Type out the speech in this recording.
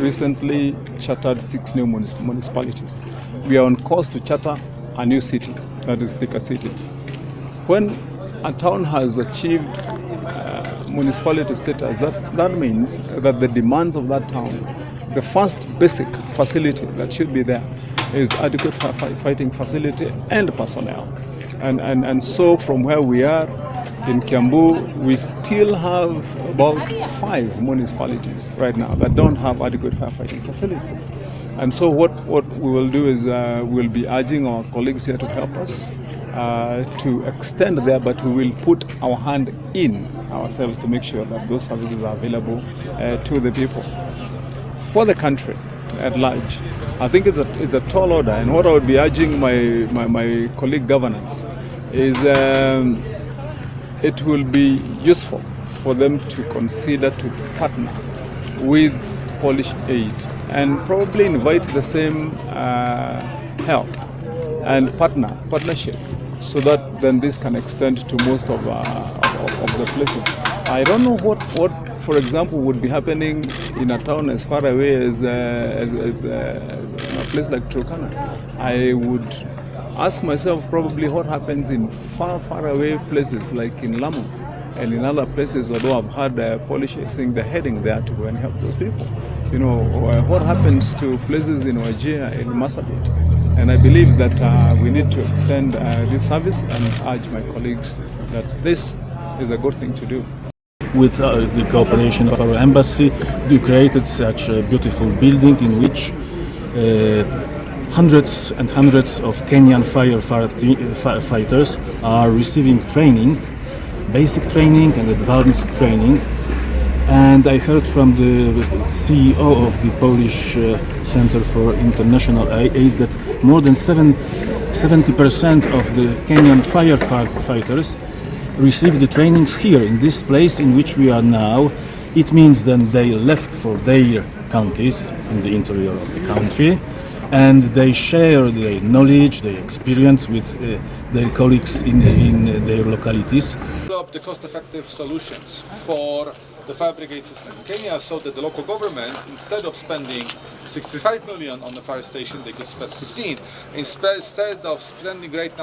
recently chartered 6 new municipalities. We are on course to charter a new city, that is Thika City. When a town has achieved municipality status, that means that the demands of that town, the first basic facility that should be there is adequate firefighting facility and personnel. And so from where we are in Kiambu, we still have about 5 municipalities right now that don't have adequate firefighting facilities. And so what we will do is we'll be urging our colleagues here to help us to extend there, but we will put our hand in ourselves to make sure that those services are available to the people. For the country at large, I think it's a tall order, and what I would be urging my colleague governors is it will be useful for them to consider to partner with Polish aid and probably invite the same help and partnership, so that then this can extend to most of the places. I don't know what for example would be happening in a town as far away as a place like Thirikari. I would ask myself probably what happens in far away places like in Lamu and in other places, although I've had Polish saying they're heading there to go and help those people. You know, what happens to places in Wajir, in Masabit. And I believe that we need to extend this service and urge my colleagues that this is a good thing to do. With the cooperation of our embassy, we created such a beautiful building in which hundreds and hundreds of Kenyan firefighters are receiving training, basic training and advanced training. And I heard from the CEO of the Polish Center for International Aid that more than 70% of the Kenyan firefighters receive the trainings here in this place in which we are now. It means that they left for their countries in the interior of the country, and they share their knowledge, their experience with their colleagues in their localities. Develop the cost-effective solutions for the fire brigade system in Kenya, so that the local governments, instead of spending 65 million on the fire station, they could spend 15. Instead of spending right now